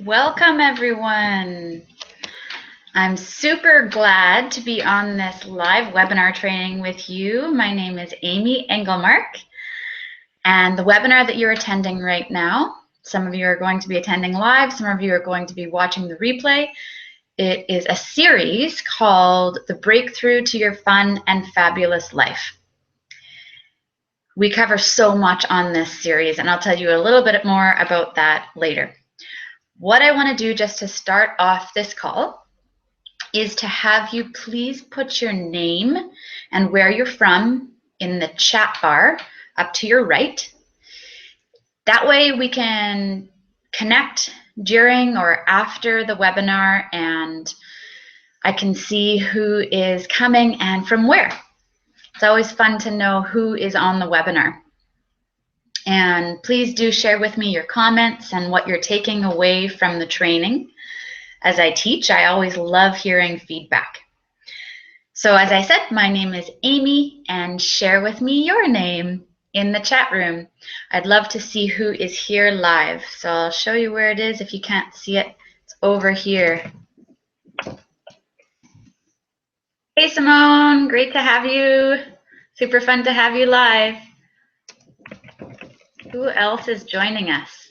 Welcome, everyone. I'm super glad to be on this live webinar training with you. My name is Amy Engelmark, and the webinar that you're attending right now, some of you are going to be attending live, some of you are going to be watching the replay. It is a series called The Breakthrough to Your Fun and Fabulous Life. We cover so much on this series, and I'll tell you a little bit more about that later. What I want to do just to start off this call is to have you please put your name and where you're from in the chat bar up to your right. That way we can connect during or after the webinar, and I can see who is coming and from where. It's always fun to know who is on the webinar. And please do share with me your comments and what you're taking away from the training. As I teach, I always love hearing feedback. So as I said, my name is Amy, and share with me your name in the chat room. I'd love to see who is here live. So I'll show you where it is if you can't see it. It's over here. Hey Simone, great to have you. Super fun to have you live. Who else is joining us?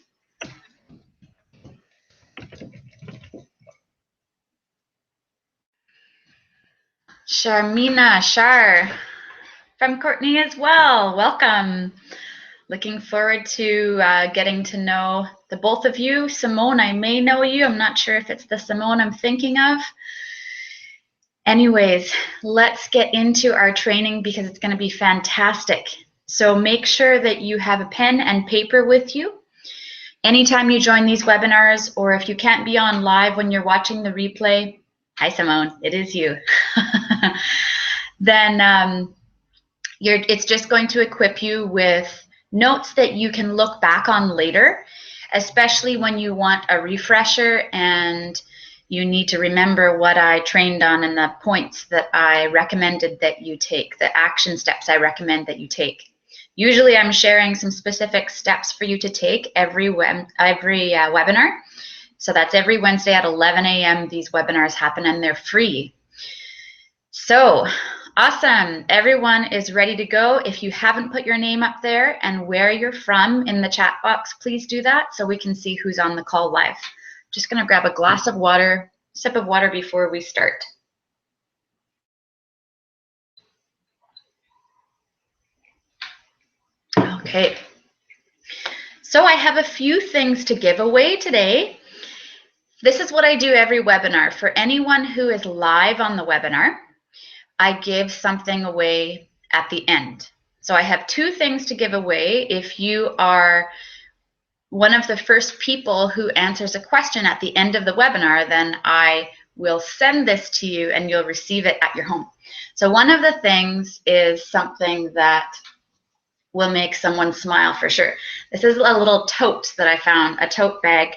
Sharmina, Shar, from Courtney as well. Welcome. Looking forward to getting to know the both of you. Simone, I may know you. I'm not sure if it's the Simone I'm thinking of. Anyways, let's get into our training because it's going to be fantastic. So make sure that you have a pen and paper with you. Anytime you join these webinars, or if you can't be on live when you're watching the replay, hi Simone, it is you. Then it's just going to equip you with notes that you can look back on later, especially when you want a refresher and you need to remember what I trained on and the points that I recommended that you take, the action steps I recommend that you take. Usually I'm sharing some specific steps for you to take every webinar. So that's every Wednesday at 11 a.m. These webinars happen and they're free. So awesome, everyone is ready to go. If you haven't put your name up there and where you're from in the chat box, please do that so we can see who's on the call live. Just gonna grab a glass of water, sip of water before we start. Okay, so I have a few things to give away today. This is what I do every webinar. For anyone who is live on the webinar, I give something away at the end. So I have two things to give away. If you are one of the first people who answers a question at the end of the webinar, then I will send this to you and you'll receive it at your home. So one of the things is something that will make someone smile for sure. This is a little tote that I found, a tote bag,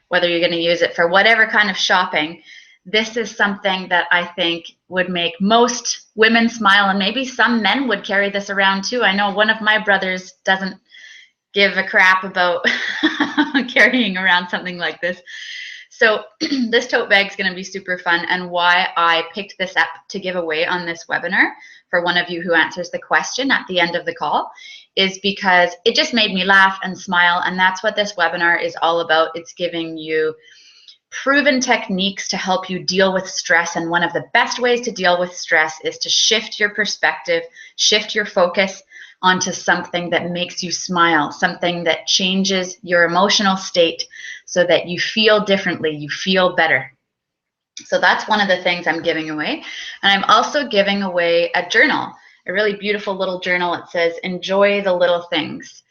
whether you're going to use it for whatever kind of shopping. This is something that I think would make most women smile, and maybe some men would carry this around too. I know one of my brothers doesn't give a crap about carrying around something like this. So this tote bag is going to be super fun, and why I picked this up to give away on this webinar for one of you who answers the question at the end of the call is because it just made me laugh and smile, and that's what this webinar is all about. It's giving you proven techniques to help you deal with stress, and one of the best ways to deal with stress is to shift your perspective, shift your focus onto something that makes you smile, something that changes your emotional state so that you feel differently, you feel better. So that's one of the things I'm giving away. And I'm also giving away a journal, a really beautiful little journal. It says, enjoy the little things.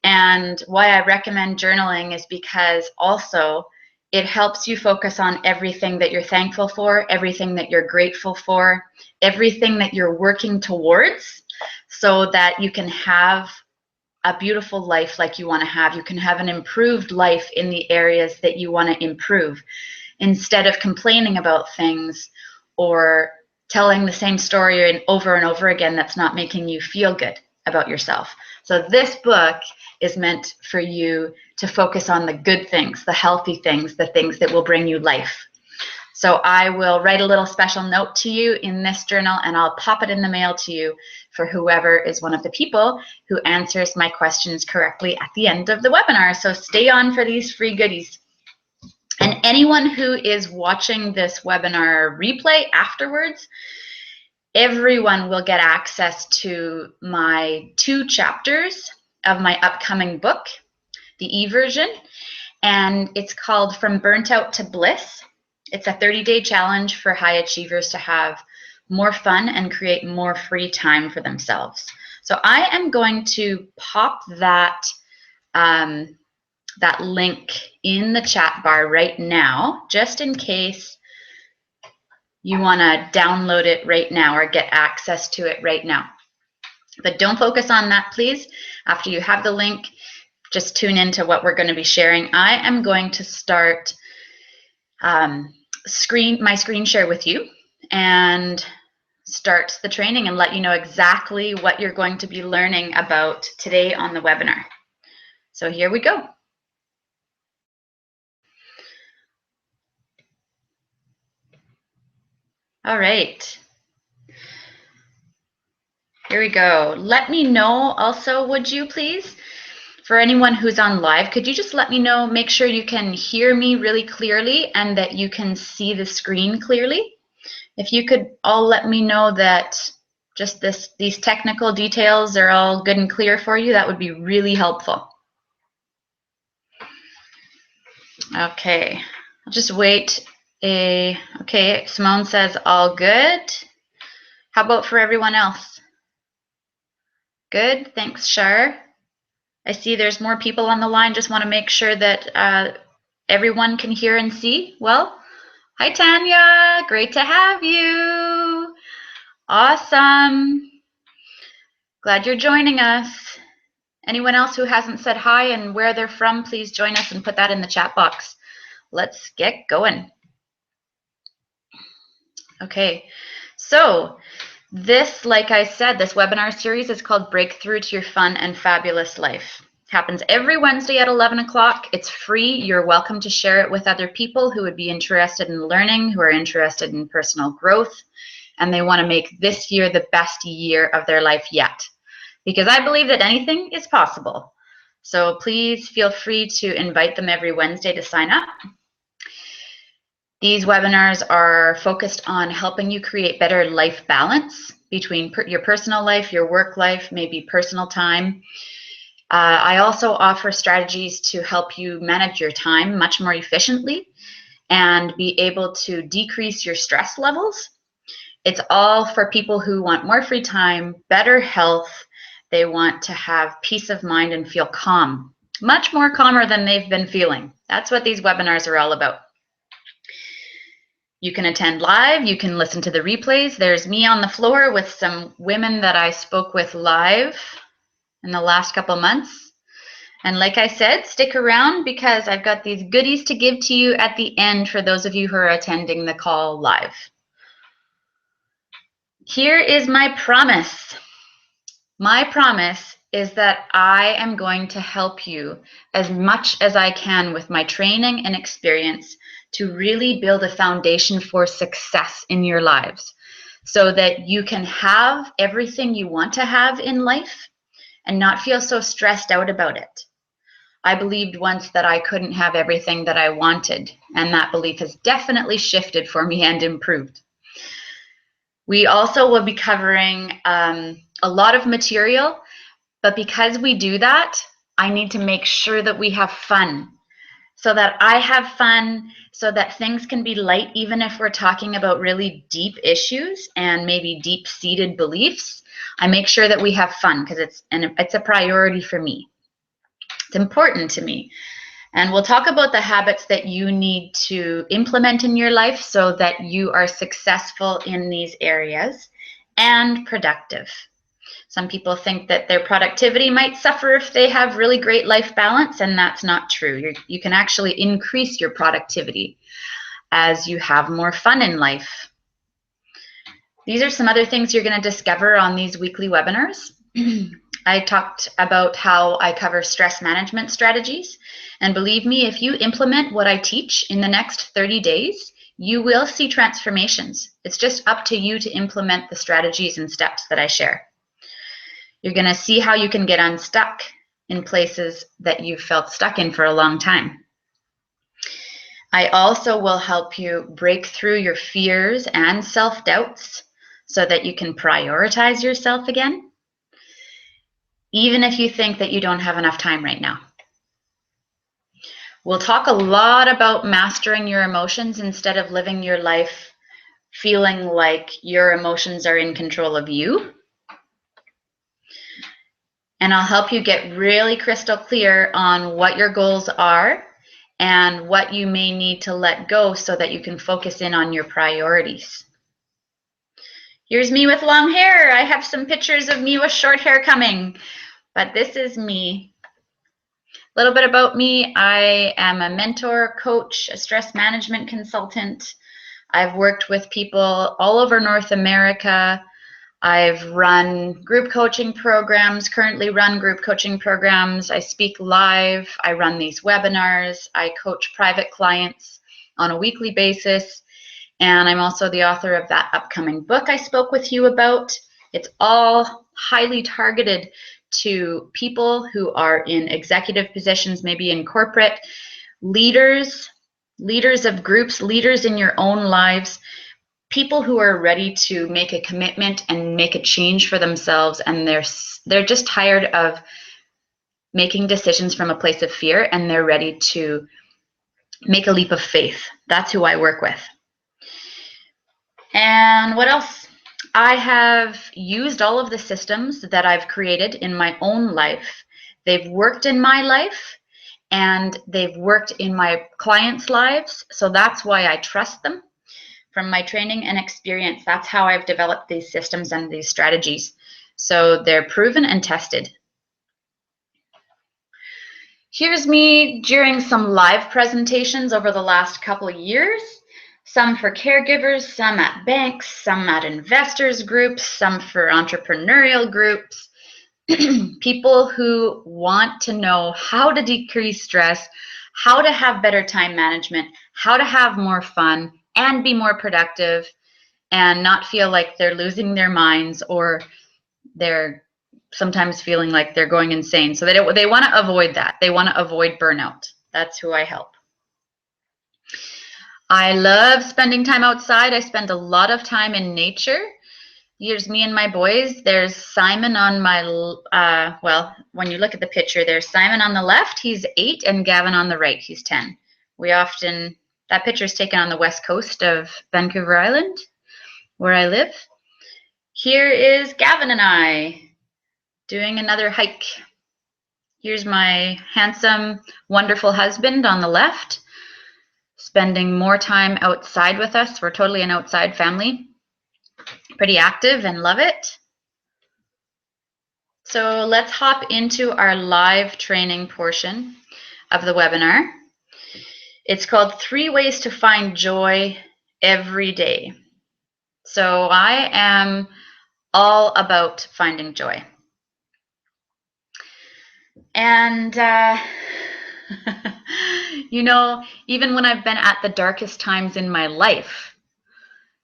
And why I recommend journaling is because also it helps you focus on everything that you're thankful for, everything that you're grateful for, everything that you're working towards, so that you can have a beautiful life like you want to have. You can have an improved life in the areas that you want to improve, instead of complaining about things or telling the same story over and over again that's not making you feel good about yourself. So this book is meant for you to focus on the good things, the healthy things, the things that will bring you life. So I will write a little special note to you in this journal, and I'll pop it in the mail to you for whoever is one of the people who answers my questions correctly at the end of the webinar. So stay on for these free goodies. And anyone who is watching this webinar replay afterwards, everyone will get access to my 2 chapters of my upcoming book, the e-version, and it's called From Burnt Out to Bliss. It's a 30-day challenge for high achievers to have more fun and create more free time for themselves. So I am going to pop that, that link in the chat bar right now, just in case you want to download it right now or get access to it right now. But don't focus on that, please. After you have the link, just tune into what we're going to be sharing. I am going to start my screen share with you and start the training and let you know exactly what you're going to be learning about today on the webinar. So here we go. All right. Here we go. Let me know also, would you please? For anyone who's on live, could you just let me know, make sure you can hear me really clearly and that you can see the screen clearly? If you could all let me know that just these technical details are all good and clear for you, that would be really helpful. Okay, I'll just wait. Okay, Simone says all good. How about for everyone else? Good, thanks, Shar. I see there's more people on the line. Just want to make sure that everyone can hear and see well. Hi, Tanya. Great to have you. Awesome. Glad you're joining us. Anyone else who hasn't said hi and where they're from, please join us and put that in the chat box. Let's get going. Okay, so this, like I said, this webinar series is called Breakthrough to Your Fun and Fabulous Life. It happens every Wednesday at 11 o'clock. It's free. You're welcome to share it with other people who would be interested in learning, who are interested in personal growth, and they want to make this year the best year of their life yet. Because I believe that anything is possible. So please feel free to invite them every Wednesday to sign up. These webinars are focused on helping you create better life balance between your personal life, your work life, maybe personal time. I also offer strategies to help you manage your time much more efficiently and be able to decrease your stress levels. It's all for people who want more free time, better health. They want to have peace of mind and feel calm, much more calmer than they've been feeling. That's what these webinars are all about. You can attend live, you can listen to the replays. There's me on the floor with some women that I spoke with live in the last couple months. And like I said, stick around because I've got these goodies to give to you at the end for those of you who are attending the call live. Here is my promise. My promise is that I am going to help you as much as I can with my training and experience to really build a foundation for success in your lives so that you can have everything you want to have in life and not feel so stressed out about it. I believed once that I couldn't have everything that I wanted, and that belief has definitely shifted for me and improved. We also will be covering a lot of material, but because we do that, I need to make sure that we have fun, so that I have fun, so that things can be light, even if we're talking about really deep issues and maybe deep-seated beliefs. I make sure that we have fun because it's a priority for me. It's important to me. And we'll talk about the habits that you need to implement in your life so that you are successful in these areas and productive. Some people think that their productivity might suffer if they have really great life balance, and that's not true. You can actually increase your productivity as you have more fun in life. These are some other things you're going to discover on these weekly webinars. I talked about how I cover stress management strategies. And believe me, if you implement what I teach in the next 30 days, you will see transformations. It's just up to you to implement the strategies and steps that I share. You're going to see how you can get unstuck in places that you've felt stuck in for a long time. I also will help you break through your fears and self-doubts so that you can prioritize yourself again, even if you think that you don't have enough time right now. We'll talk a lot about mastering your emotions instead of living your life feeling like your emotions are in control of you. And I'll help you get really crystal clear on what your goals are and what you may need to let go so that you can focus in on your priorities. Here's me with long hair. I have some pictures of me with short hair coming, but this is me. A little bit about me. I am a mentor, coach, a stress management consultant. I've worked with people all over North America. I've run group coaching programs, currently run group coaching programs. I speak live. I run these webinars. I coach private clients on a weekly basis. And I'm also the author of that upcoming book I spoke with you about. It's all highly targeted to people who are in executive positions, maybe in corporate, leaders of groups, leaders in your own lives, people who are ready to make a commitment and make a change for themselves, and they're just tired of making decisions from a place of fear, and they're ready to make a leap of faith. That's who I work with. And what else? I have used all of the systems that I've created in my own life. They've worked in my life and they've worked in my clients' lives. So that's why I trust them. From my training and experience, that's how I've developed these systems and these strategies. So they're proven and tested. Here's me during some live presentations over the last couple of years. Some for caregivers, some at banks, some at investors groups, some for entrepreneurial groups. People who want to know how to decrease stress, how to have better time management, how to have more fun and be more productive and not feel like they're losing their minds or they're sometimes feeling like they're going insane. So they want to avoid that. They want to avoid burnout. That's who I help. I love spending time outside. I spend a lot of time in nature. Here's me and my boys. There's Simon on my, well, when you look at the picture, there's Simon on the left. He's 8, and Gavin on the right. He's 10. That picture is taken on the west coast of Vancouver Island, where I live. Here is Gavin and I doing another hike. Here's my handsome, wonderful husband on the left, spending more time outside with us. We're totally an outside family. Pretty active and love it. So let's hop into our live training portion of the webinar. It's called 3 Ways to Find Joy Every Day. So I am all about finding joy. And, you know, even when I've been at the darkest times in my life,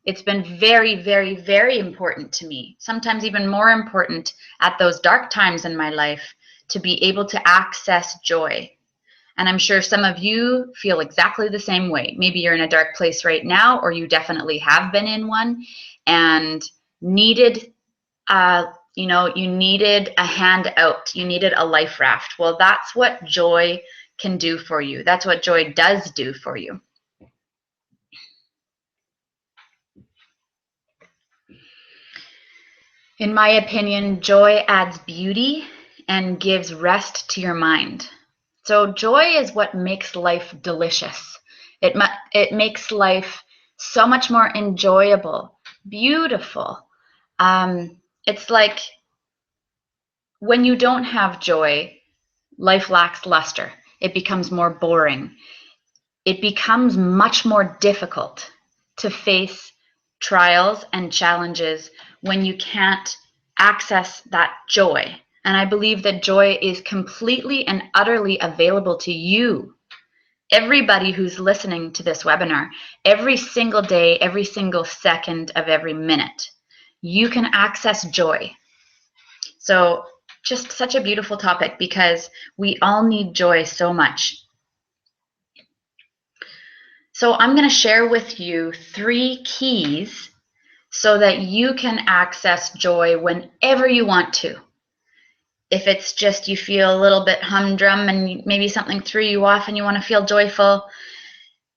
it's been very, very, very important to me, sometimes even more important at those dark times in my life, to be able to access joy. And I'm sure some of you feel exactly the same way. Maybe you're in a dark place right now, or you definitely have been in one and needed, you needed a hand out. You needed a life raft. Well, that's what joy can do for you. That's what joy does do for you. In my opinion, joy adds beauty and gives rest to your mind. So joy is what makes life delicious. It makes life so much more enjoyable, beautiful. It's like when you don't have joy, life lacks luster. It becomes more boring. It becomes much more difficult to face trials and challenges when you can't access that joy. And I believe that joy is completely and utterly available to you. Everybody who's listening to this webinar, every single day, every single second of every minute, you can access joy. So just such a beautiful topic because we all need joy so much. So I'm going to share with you 3 keys so that you can access joy whenever you want to. If it's just you feel a little bit humdrum and maybe something threw you off and you want to feel joyful,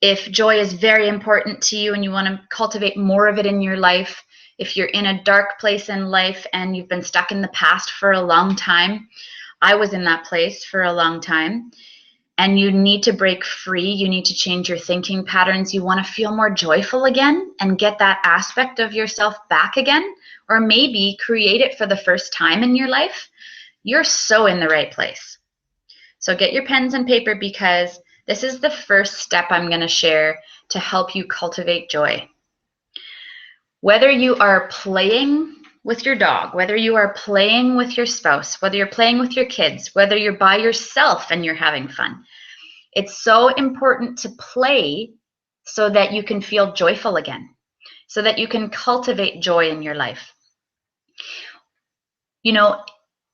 if joy is very important to you and you want to cultivate more of it in your life, if you're in a dark place in life and you've been stuck in the past for a long time, I was in that place for a long time, and you need to break free, you need to change your thinking patterns, you want to feel more joyful again and get that aspect of yourself back again, or maybe create it for the first time in your life, you're so in the right place. So get your pens and paper because this is the first step I'm going to share to help you cultivate joy. Whether you are playing with your dog, whether you are playing with your spouse, whether you're playing with your kids, whether you're by yourself and you're having fun, it's so important to play so that you can feel joyful again, so that you can cultivate joy in your life. You know,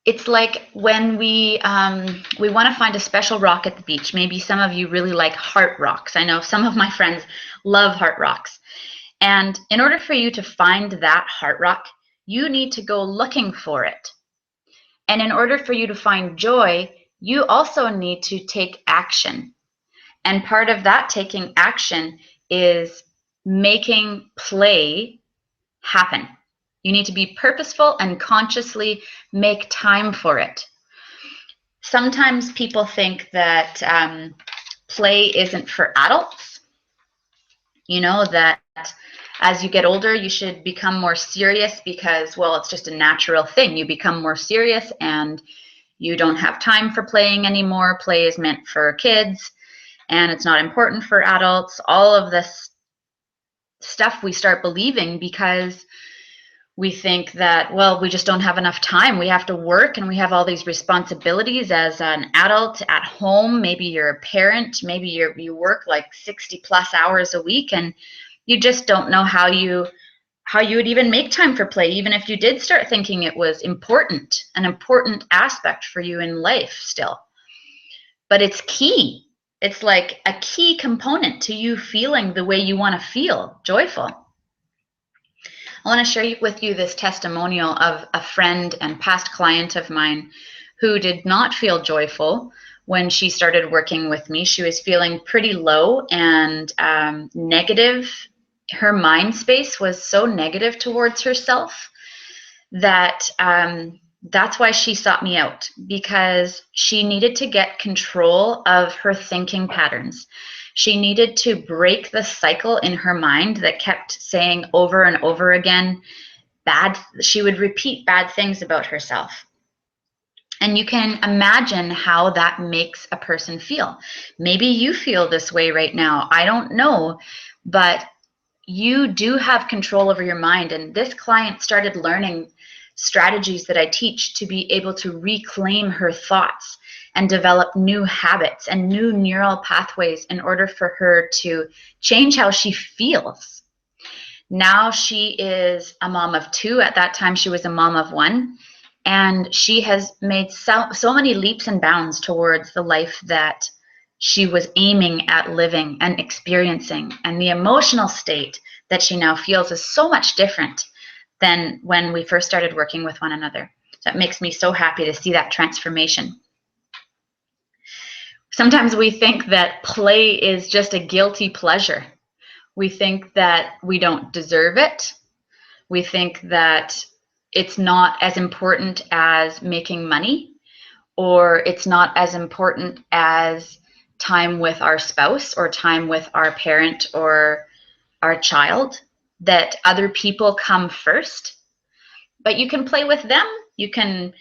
it's like when we want to find a special rock at the beach. Maybe some of you really like heart rocks. I know some of my friends love heart rocks. And in order for you to find that heart rock, you need to go looking for it. And in order for you to find joy, you also need to take action. And part of that taking action is making play happen. You need to be purposeful and consciously make time for it. Sometimes people think that play isn't for adults. You know, that as you get older, you should become more serious because, well, it's just a natural thing. You become more serious and you don't have time for playing anymore. Play is meant for kids and it's not important for adults. All of this stuff we start believing because we think that, well, we just don't have enough time. We have to work and we have all these responsibilities as an adult at home. Maybe you're a parent, maybe you work like 60 plus hours a week and you just don't know how you would even make time for play, even if you did start thinking it was important, an important aspect for you in life still. But it's key. It's like a key component to you feeling the way you want to feel, joyful. I want to share with you this testimonial of a friend and past client of mine who did not feel joyful when she started working with me. She was feeling pretty low and negative. Her mind space was so negative towards herself that that's why she sought me out, because she needed to get control of her thinking patterns. She needed to break the cycle in her mind that kept saying over and over again she would repeat bad things about herself. And you can imagine how that makes a person feel. Maybe you feel this way right now. I don't know, but you do have control over your mind. And this client started learning strategies that I teach to be able to reclaim her thoughts and develop new habits and new neural pathways in order for her to change how she feels. Now she is a mom of 2. At that time, she was a mom of 1. And she has made so many leaps and bounds towards the life that she was aiming at living and experiencing. And the emotional state that she now feels is so much different than when we first started working with one another. That makes me so happy to see that transformation. Sometimes we think that play is just a guilty pleasure. We think that we don't deserve it. We think that it's not as important as making money, or it's not as important as time with our spouse or time with our parent or our child, that other people come first. But you can play with them. You can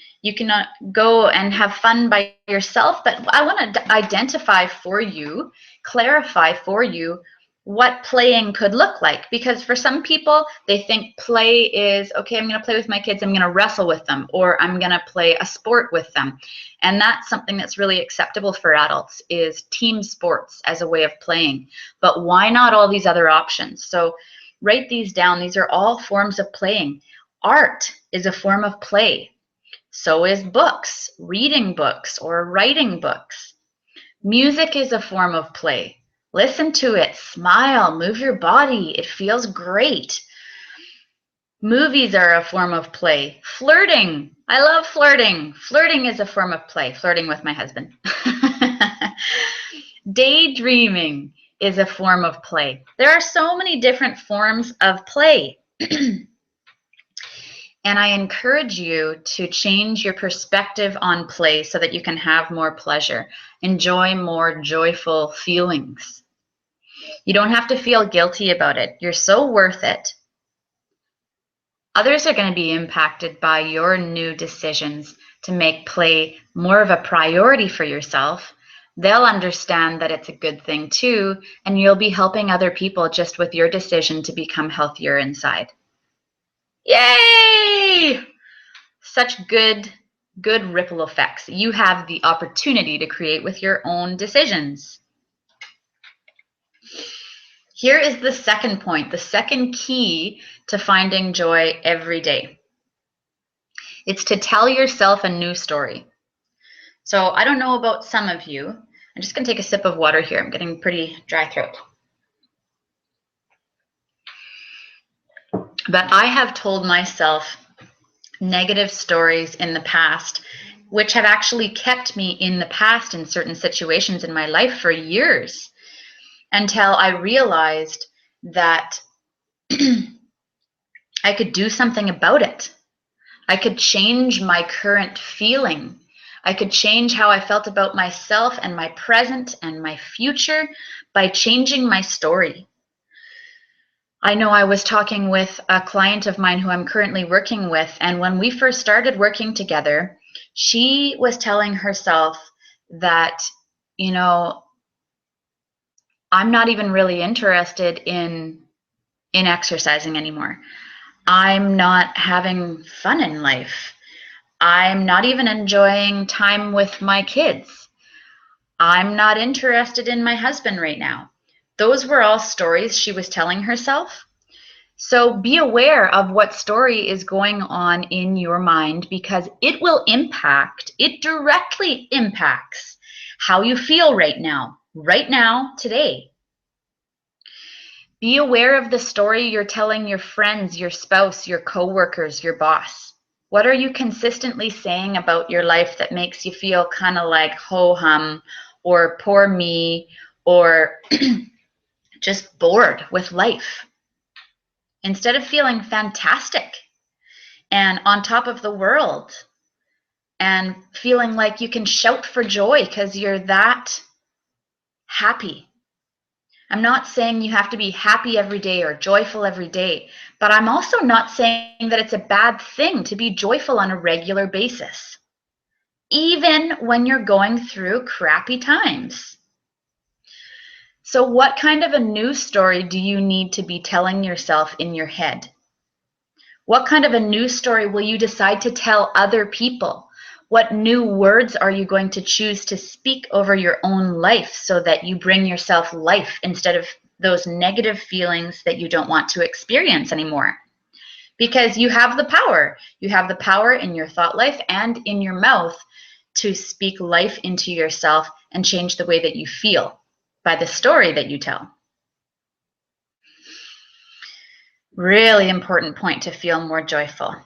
go and have fun by yourself. But I want to identify for you, clarify for you what playing could look like. Because for some people, they think play is, okay, I'm going to play with my kids, I'm going to wrestle with them, or I'm going to play a sport with them. And that's something that's really acceptable for adults, is team sports as a way of playing. But why not all these other options? So write these down. These are all forms of playing. Art is a form of play. So is books, reading books or writing books. Music is a form of play. Listen to it, smile, move your body. It feels great. Movies are a form of play. Flirting. I love flirting. Flirting is a form of play. Flirting with my husband. Daydreaming is a form of play. There are so many different forms of play. And I encourage you to change your perspective on play so that you can have more pleasure, enjoy more joyful feelings. You don't have to feel guilty about it. You're so worth it. Others are going to be impacted by your new decisions to make play more of a priority for yourself. They'll understand that it's a good thing too, and you'll be helping other people just with your decision to become healthier inside. Yay! Such good ripple effects you have the opportunity to create with your own decisions. Here is the second point, the second key to finding joy every day. It's to tell yourself a new story. So I don't know about some of you. I'm just going to take a sip of water here. I'm getting pretty dry throat. But I have told myself negative stories in the past, which have actually kept me in the past in certain situations in my life for years, until I realized that I could do something about it. I could change my current feeling. I could change how I felt about myself and my present and my future by changing my story. I know I was talking with a client of mine who I'm currently working with, and when we first started working together, she was telling herself that, you know, I'm not even really interested in exercising anymore. I'm not having fun in life. I'm not even enjoying time with my kids. I'm not interested in my husband right now. Those were all stories she was telling herself. So be aware of what story is going on in your mind, because it will impact, it directly impacts how you feel right now, today. Be aware of the story you're telling your friends, your spouse, your coworkers, your boss. What are you consistently saying about your life that makes you feel kind of like ho-hum or poor me or just bored with life? Instead of feeling fantastic and on top of the world and feeling like you can shout for joy because you're that happy. I'm not saying you have to be happy every day or joyful every day, but I'm also not saying that it's a bad thing to be joyful on a regular basis, even when you're going through crappy times. So what kind of a news story do you need to be telling yourself in your head? What kind of a news story will you decide to tell other people? What new words are you going to choose to speak over your own life so that you bring yourself life instead of those negative feelings that you don't want to experience anymore? Because you have the power. You have the power in your thought life and in your mouth to speak life into yourself and change the way that you feel by the story that you tell. Really important point to feel more joyful.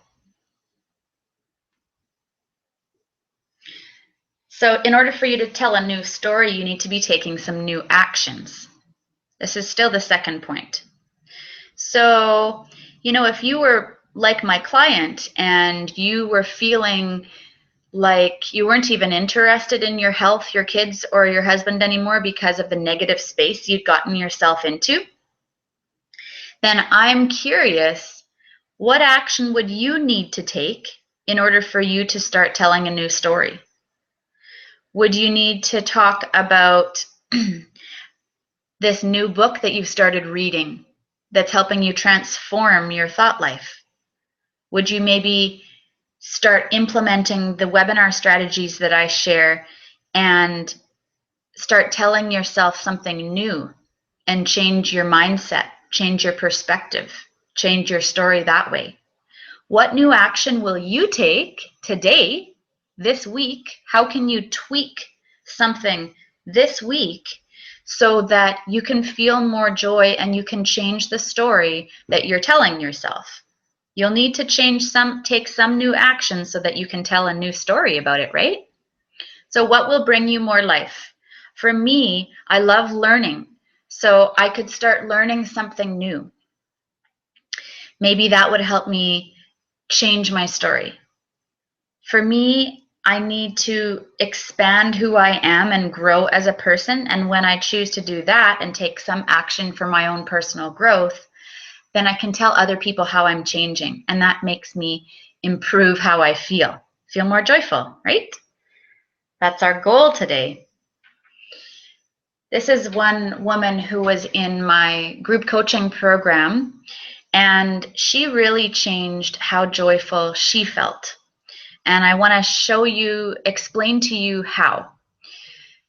So in order for you to tell a new story, you need to be taking some new actions. This is still the second point. So, you know, if you were like my client and you were feeling like you weren't even interested in your health, your kids, or your husband anymore because of the negative space you'd gotten yourself into, then I'm curious, what action would you need to take in order for you to start telling a new story? Would you need to talk about this new book that you've started reading that's helping you transform your thought life? Would you maybe start implementing the webinar strategies that I share and start telling yourself something new and change your mindset, change your perspective, change your story that way? What new action will you take today, this week? How can you tweak something this week so that you can feel more joy and you can change the story that you're telling yourself? You'll need to take some new action so that you can tell a new story about it, right? So what will bring you more life? For me, I love learning. So I could start learning something new. Maybe that would help me change my story. For me, I need to expand who I am and grow as a person. And when I choose to do that and take some action for my own personal growth, then I can tell other people how I'm changing. And that makes me improve how I feel more joyful, right? That's our goal today. This is one woman who was in my group coaching program, and she really changed how joyful she felt. And I want to explain to you how.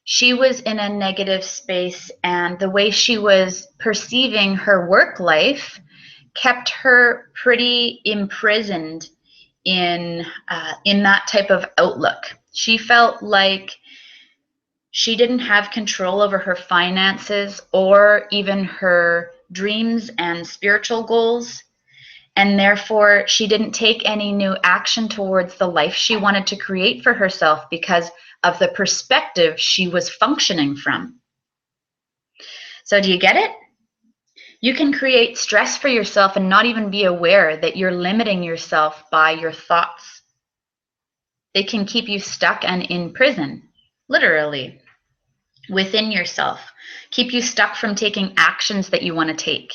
She was in a negative space, and the way she was perceiving her work life kept her pretty imprisoned in that type of outlook. She felt like she didn't have control over her finances or even her dreams and spiritual goals. And therefore, she didn't take any new action towards the life she wanted to create for herself because of the perspective she was functioning from. So do you get it? You can create stress for yourself and not even be aware that you're limiting yourself by your thoughts. They can keep you stuck and in prison, literally, within yourself, keep you stuck from taking actions that you want to take.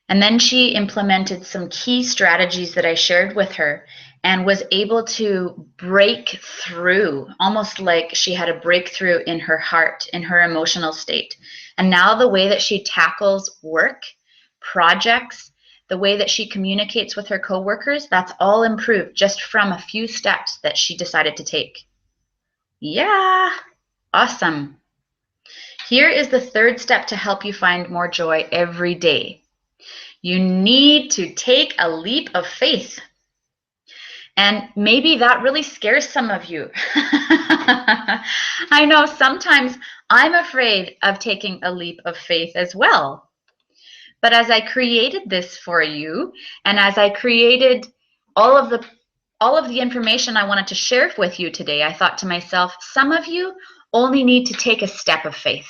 And then she implemented some key strategies that I shared with her and was able to break through, almost like she had a breakthrough in her heart, in her emotional state. And now the way that she tackles work, projects, the way that she communicates with her coworkers, that's all improved just from a few steps that she decided to take. Yeah, awesome. Here is the third step to help you find more joy every day. You need to take a leap of faith. And maybe that really scares some of you. I know sometimes I'm afraid of taking a leap of faith as well. But as I created this for you, and as I created all of the information I wanted to share with you today, I thought to myself, some of you only need to take a step of faith.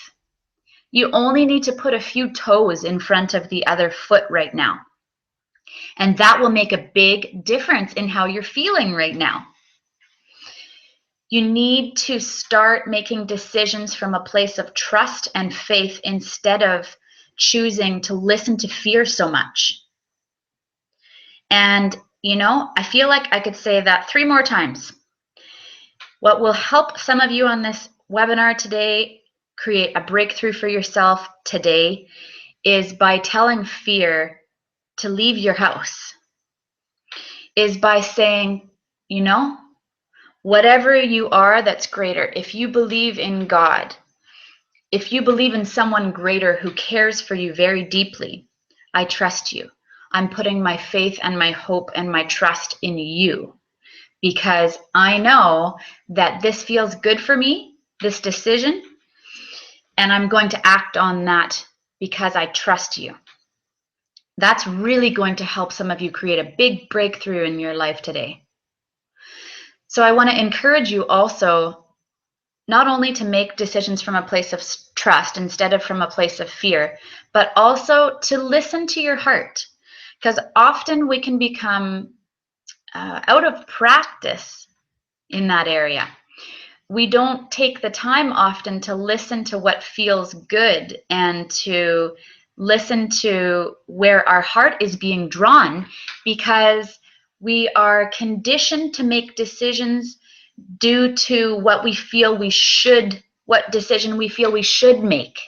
You only need to put a few toes in front of the other foot right now. And that will make a big difference in how you're feeling right now. You need to start making decisions from a place of trust and faith instead of choosing to listen to fear so much. And, I feel like I could say that 3 more times. What will help some of you on this webinar today create a breakthrough for yourself today is by telling fear to leave your house, is by saying, whatever you are that's greater, if you believe in God, if you believe in someone greater who cares for you very deeply, I trust you. I'm putting my faith and my hope and my trust in you because I know that this feels good for me, this decision, and I'm going to act on that because I trust you. That's really going to help some of you create a big breakthrough in your life today. So I want to encourage you also not only to make decisions from a place of trust instead of from a place of fear, but also to listen to your heart. Because often we can become out of practice in that area. We don't take the time often to listen to what feels good and to listen to where our heart is being drawn because we are conditioned to make decisions due to what decision we feel we should make,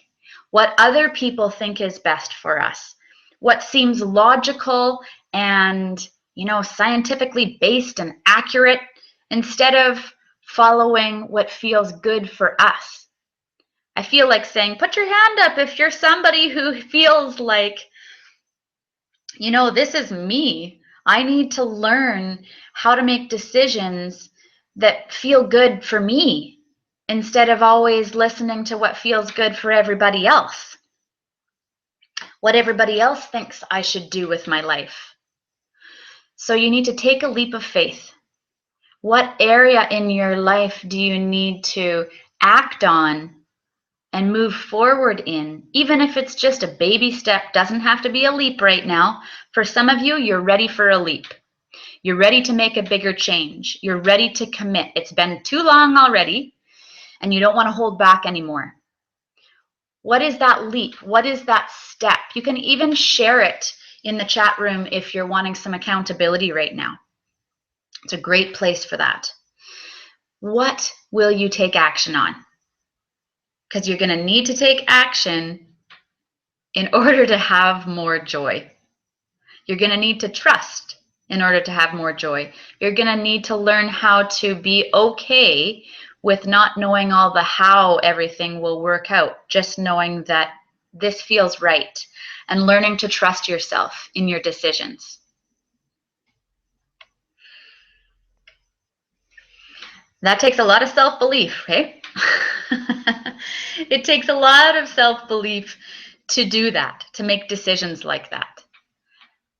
what other people think is best for us, what seems logical and, scientifically based and accurate, instead of following what feels good for us. I feel like saying, put your hand up if you're somebody who feels like, this is me. I need to learn how to make decisions that feel good for me instead of always listening to what feels good for everybody else, what everybody else thinks I should do with my life. So you need to take a leap of faith. What area in your life do you need to act on and move forward in? Even if it's just a baby step, doesn't have to be a leap right now. For some of you, you're ready for a leap. You're ready to make a bigger change. You're ready to commit. It's been too long already, and you don't want to hold back anymore. What is that leap? What is that step? You can even share it in the chat room if you're wanting some accountability right now. It's a great place for that. What will you take action on? Because you're going to need to take action in order to have more joy. You're going to need to trust in order to have more joy. You're going to need to learn how to be okay with not knowing all the how everything will work out, just knowing that this feels right, and learning to trust yourself in your decisions. That takes a lot of self-belief, okay? It takes a lot of self-belief to do that, to make decisions like that.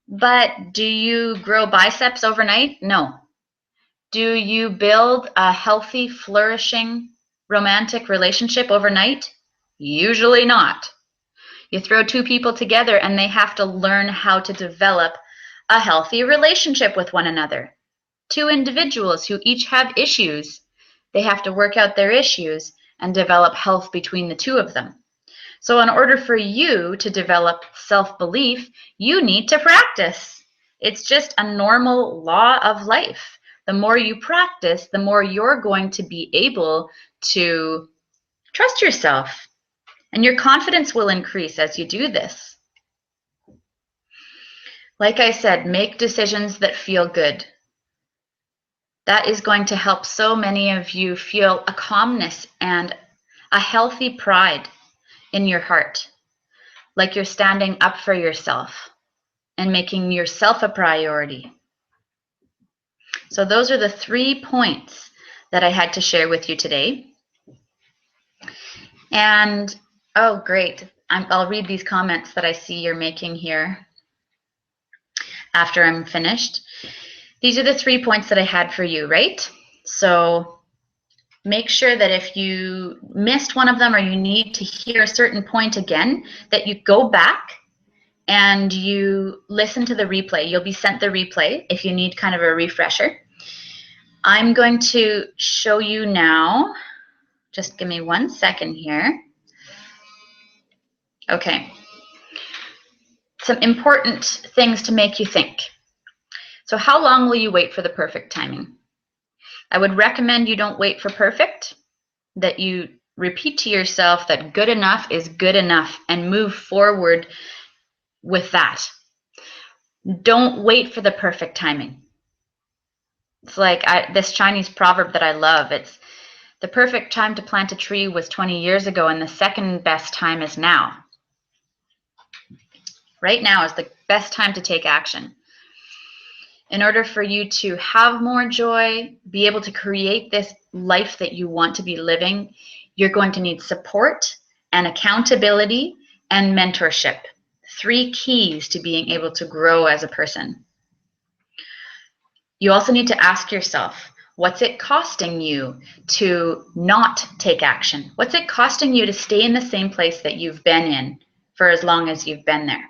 But do you grow biceps overnight? No. Do you build a healthy, flourishing, romantic relationship overnight? Usually not. You throw two people together and they have to learn how to develop a healthy relationship with one another. Two individuals who each have issues, they have to work out their issues and develop health between the two of them. So in order for you to develop self-belief, you need to practice. It's just a normal law of life. The more you practice, the more you're going to be able to trust yourself. And your confidence will increase as you do this. Like I said, make decisions that feel good. That is going to help so many of you feel a calmness and a healthy pride in your heart. Like you're standing up for yourself and making yourself a priority. So those are the 3 points that I had to share with you today. And, oh, great. I'll read these comments that I see you're making here after I'm finished. These are the 3 points that I had for you, right? So make sure that if you missed one of them or you need to hear a certain point again, that you go back and you listen to the replay. You'll be sent the replay if you need kind of a refresher. I'm going to show you now. Just give me 1 second here. Okay. Some important things to make you think. So how long will you wait for the perfect timing? I would recommend you don't wait for perfect, that you repeat to yourself that good enough is good enough and move forward with that. Don't wait for the perfect timing. It's like this Chinese proverb that I love. It's the perfect time to plant a tree was 20 years ago and the second best time is now. Right now is the best time to take action. In order for you to have more joy, be able to create this life that you want to be living, you're going to need support and accountability and mentorship. 3 keys to being able to grow as a person. You also need to ask yourself, what's it costing you to not take action? What's it costing you to stay in the same place that you've been in for as long as you've been there?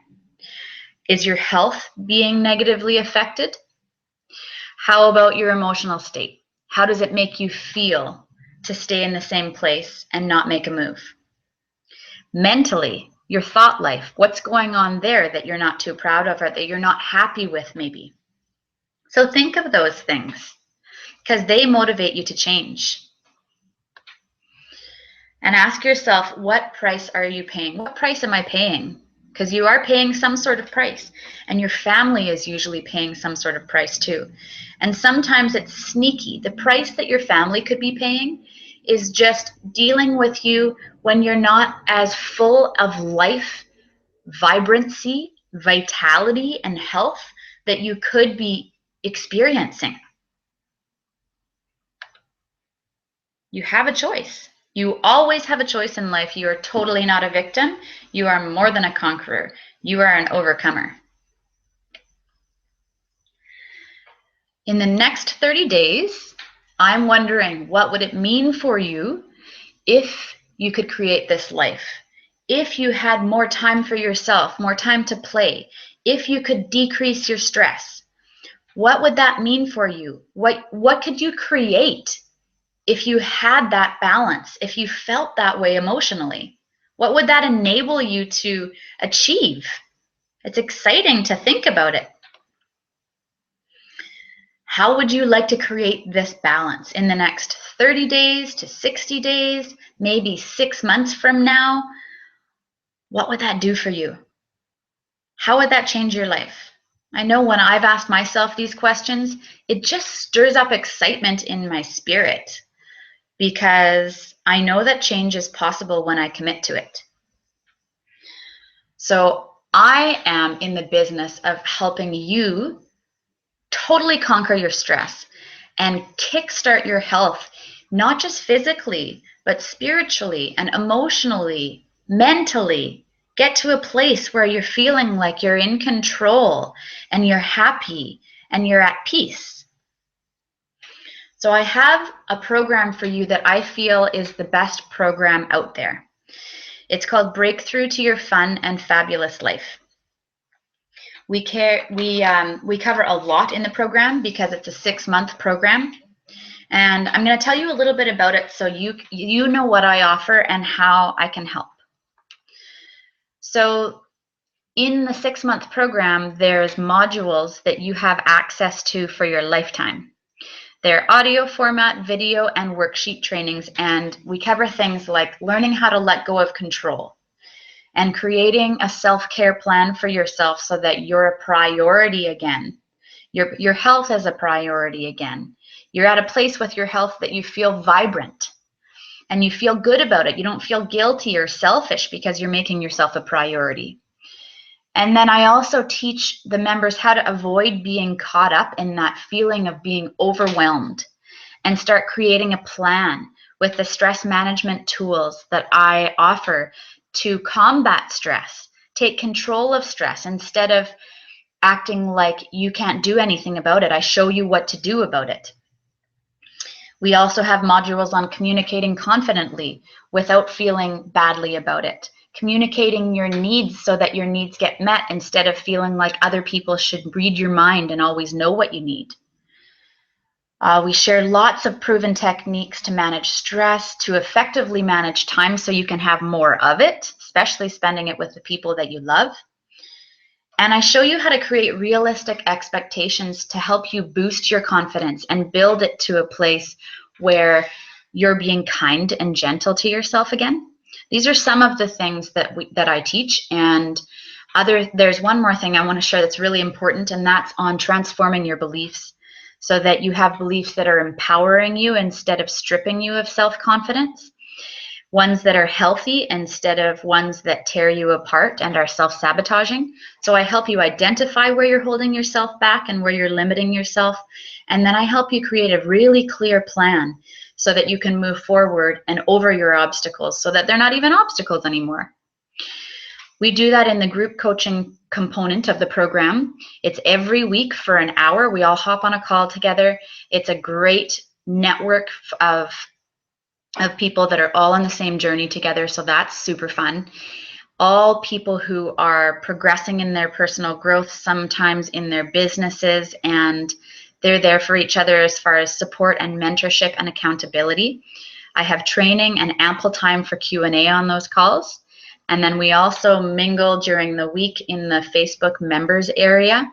Is your health being negatively affected? How about your emotional state? How does it make you feel to stay in the same place and not make a move? Mentally, your thought life, what's going on there that you're not too proud of or that you're not happy with maybe? So think of those things because they motivate you to change. And ask yourself, what price are you paying? What price am I paying? Because you are paying some sort of price, and your family is usually paying some sort of price too. And sometimes it's sneaky. The price that your family could be paying is just dealing with you when you're not as full of life, vibrancy, vitality, and health that you could be experiencing. You have a choice. You always have a choice in life. You are totally not a victim. You are more than a conqueror. You are an overcomer. In the next 30 days, I'm wondering, what would it mean for you if you could create this life? If you had more time for yourself, more time to play, if you could decrease your stress, what would that mean for you? What could you create if you had that balance, if you felt that way emotionally? What would that enable you to achieve? It's exciting to think about it. How would you like to create this balance in the next 30 days to 60 days, maybe 6 months from now? What would that do for you? How would that change your life? I know when I've asked myself these questions, it just stirs up excitement in my spirit, because I know that change is possible when I commit to it. So I am in the business of helping you totally conquer your stress and kickstart your health, not just physically, but spiritually and emotionally, mentally. Get to a place where you're feeling like you're in control and you're happy and you're at peace. So I have a program for you that I feel is the best program out there. It's called Breakthrough to Your Fun and Fabulous Life. We cover a lot in the program because it's a 6-month program. And I'm going to tell you a little bit about it so you know what I offer and how I can help. So in the 6-month program, there's modules that you have access to for your lifetime. They're audio format, video, and worksheet trainings, and we cover things like learning how to let go of control and creating a self-care plan for yourself so that you're a priority again. Your health is a priority again. You're at a place with your health that you feel vibrant and you feel good about it. You don't feel guilty or selfish because you're making yourself a priority. And then I also teach the members how to avoid being caught up in that feeling of being overwhelmed and start creating a plan with the stress management tools that I offer to combat stress, take control of stress instead of acting like you can't do anything about it. I show you what to do about it. We also have modules on communicating confidently without feeling badly about it. Communicating your needs so that your needs get met instead of feeling like other people should read your mind and always know what you need. We share lots of proven techniques to manage stress, to effectively manage time so you can have more of it, especially spending it with the people that you love. And I show you how to create realistic expectations to help you boost your confidence and build it to a place where you're being kind and gentle to yourself again. These are some of the things that I teach, and there's one more thing I want to share that's really important, and that's on transforming your beliefs so that you have beliefs that are empowering you instead of stripping you of self-confidence, ones that are healthy instead of ones that tear you apart and are self-sabotaging. So I help you identify where you're holding yourself back and where you're limiting yourself, and then I help you create a really clear plan so that you can move forward and over your obstacles so that they're not even obstacles anymore. We do that in the group coaching component of the program. It's every week for an hour. We all hop on a call together. It's a great network of people that are all on the same journey together, so that's super fun. All people who are progressing in their personal growth, sometimes in their businesses, and they're there for each other as far as support and mentorship and accountability. I have training and ample time for Q&A on those calls. And then we also mingle during the week in the Facebook members area.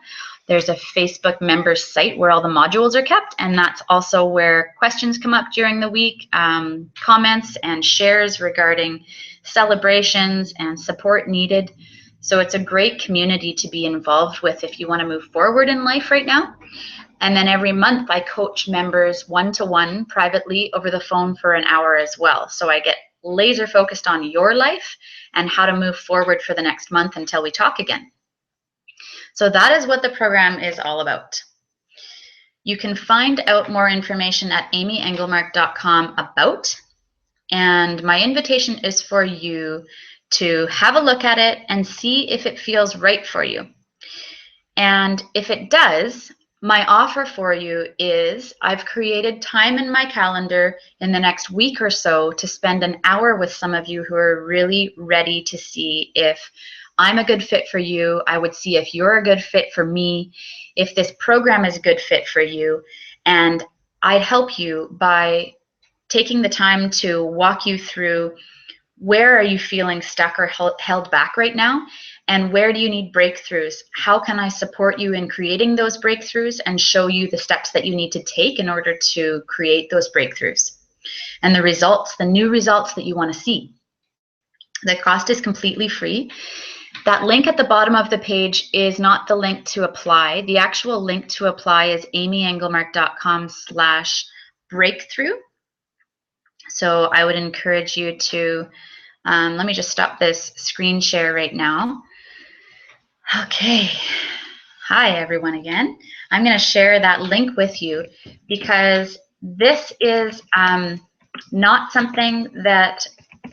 There's a Facebook members site where all the modules are kept, and that's also where questions come up during the week, comments and shares regarding celebrations and support needed. So it's a great community to be involved with if you want to move forward in life right now. And then every month I coach members one-to-one privately over the phone for an hour as well. So I get laser focused on your life and how to move forward for the next month until we talk again. So that is what the program is all about. You can find out more information at amyengelmark.com about, and my invitation is for you to have a look at it and see if it feels right for you. And if it does, my offer for you is I've created time in my calendar in the next week or so to spend an hour with some of you who are really ready to see if I'm a good fit for you. I would see if you're a good fit for me, if this program is a good fit for you. And I'd help you by taking the time to walk you through where are you feeling stuck or held back right now, and where do you need breakthroughs? How can I support you in creating those breakthroughs and show you the steps that you need to take in order to create those breakthroughs and the results, the new results that you want to see. The cost is completely free. That link at the bottom of the page is not the link to apply. The actual link to apply is amyengelmark.com/breakthrough. So I would encourage you to, let me just stop this screen share right now. Okay. Hi, everyone again. I'm going to share that link with you because this is not something that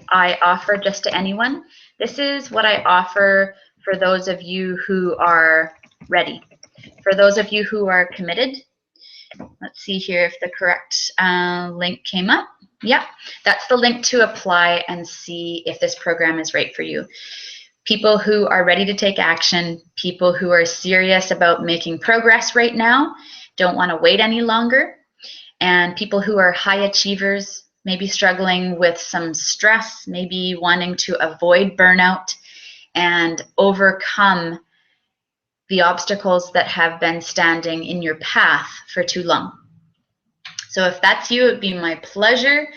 I offer just to anyone. This is what I offer for those of you who are ready, for those of you who are committed. Let's see here if the correct link came up. Yeah, that's the link to apply and see if this program is right for you. People who are ready to take action, people who are serious about making progress right now, don't want to wait any longer, and people who are high achievers, maybe struggling with some stress, maybe wanting to avoid burnout and overcome the obstacles that have been standing in your path for too long. So if that's you, it'd be my pleasure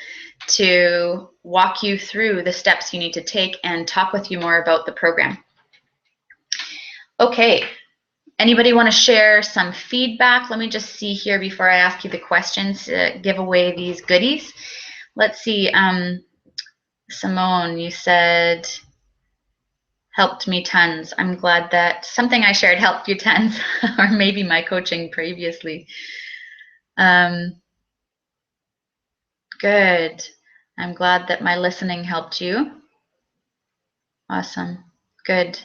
to walk you through the steps you need to take and talk with you more about the program. Okay, anybody want to share some feedback? Let me just see here before I ask you the questions to give away these goodies. Let's see, Simone, you said, helped me tons. I'm glad that something I shared helped you tons, or maybe my coaching previously. Good. I'm glad that my listening helped you. Awesome. Good.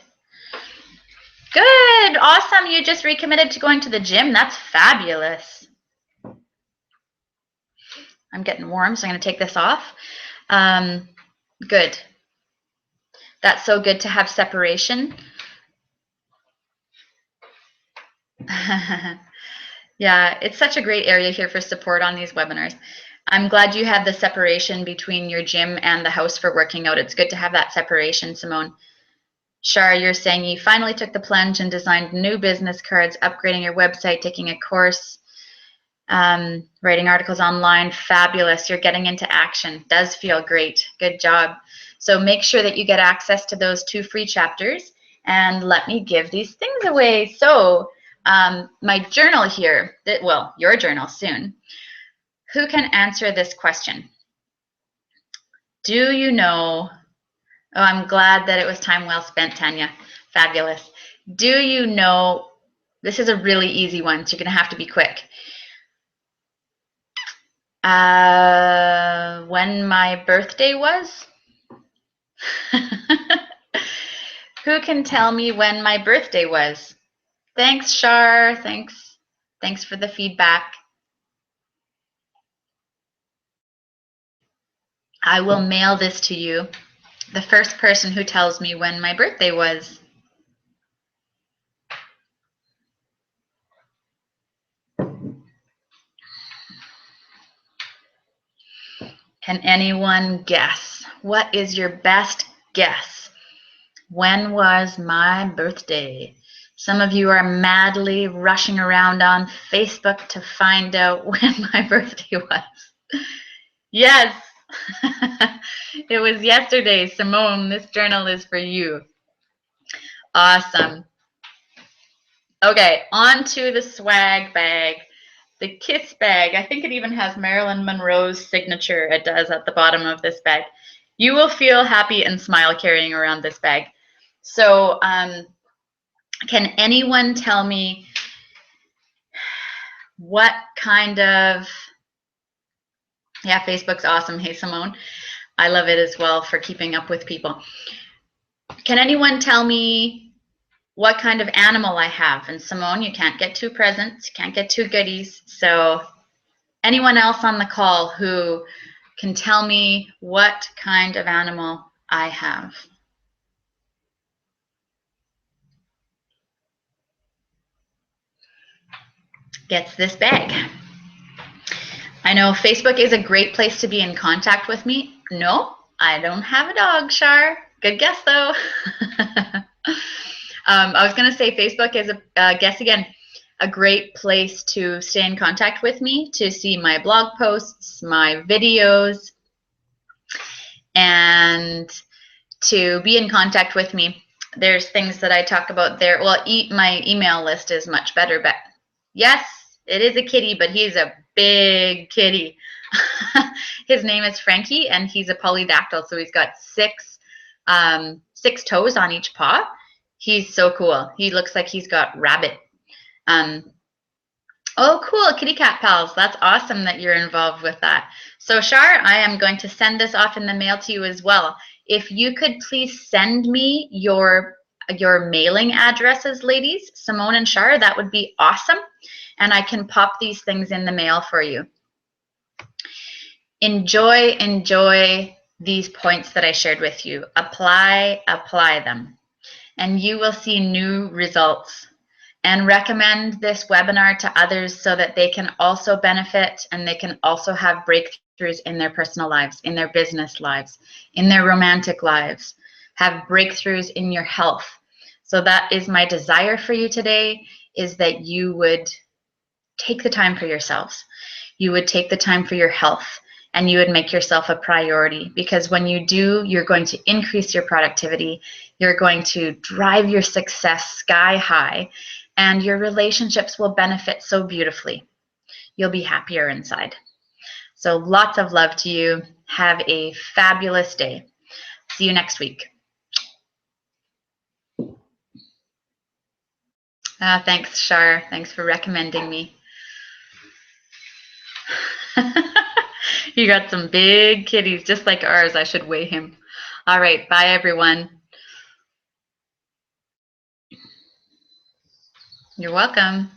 Good. Awesome. You just recommitted to going to the gym. That's fabulous. I'm getting warm, so I'm going to take this off. Good. That's so good to have separation. Yeah, it's such a great area here for support on these webinars. I'm glad you have the separation between your gym and the house for working out. It's good to have that separation, Simone. Shar, you're saying you finally took the plunge and designed new business cards, upgrading your website, taking a course, writing articles online. Fabulous. You're getting into action. Does feel great. Good job. So make sure that you get access to those 2 free chapters, and let me give these things away. So my journal here, well, your journal soon. Who can answer this question? Do you know? Oh, I'm glad that it was time well spent, Tanya. Fabulous. Do you know, this is a really easy one, so you're going to have to be quick. When my birthday was? Who can tell me when my birthday was? Thanks, Shar. Thanks for the feedback. I will mail this to you. The first person who tells me when my birthday was. Can anyone guess? What is your best guess? When was my birthday? Some of you are madly rushing around on Facebook to find out when my birthday was. Yes, it was yesterday. Simone, this journal is for you. Awesome. Okay, on to the swag bag. The kiss bag. I think it even has Marilyn Monroe's signature. It does at the bottom of this bag. You will feel happy and smile carrying around this bag. So can anyone tell me what kind of, yeah, Facebook's awesome. Hey, Simone. I love it as well for keeping up with people. Can anyone tell me what kind of animal I have? And Simone, you can't get two presents, you can't get two goodies. So anyone else on the call who can tell me what kind of animal I have? Gets this bag. I know Facebook is a great place to be in contact with me. No, I don't have a dog, Shar. Good guess, though. I was going to say Facebook is, guess again, a great place to stay in contact with me, to see my blog posts, my videos, and to be in contact with me. There's things that I talk about there. Well, my email list is much better, but yes, it is a kitty, but he's a big kitty. His name is Frankie, and he's a polydactyl, so he's got six toes on each paw. He's so cool. He looks like he's got rabbit. Oh, cool, kitty cat pals. That's awesome that you're involved with that. So Shar, I am going to send this off in the mail to you as well. If you could please send me your mailing addresses, ladies, Simone and Shar, that would be awesome. And I can pop these things in the mail for you. Enjoy these points that I shared with you. Apply them. And you will see new results. And recommend this webinar to others so that they can also benefit and they can also have breakthroughs in their personal lives, in their business lives, in their romantic lives, have breakthroughs in your health. So that is my desire for you today, is that you would take the time for yourselves. You would take the time for your health, and you would make yourself a priority, because when you do, you're going to increase your productivity. You're going to drive your success sky high, and your relationships will benefit so beautifully. You'll be happier inside. So lots of love to you. Have a fabulous day. See you next week. Thanks, Shar. Thanks for recommending me. You got some big kitties, just like ours. I should weigh him. All right. Bye, everyone. You're welcome.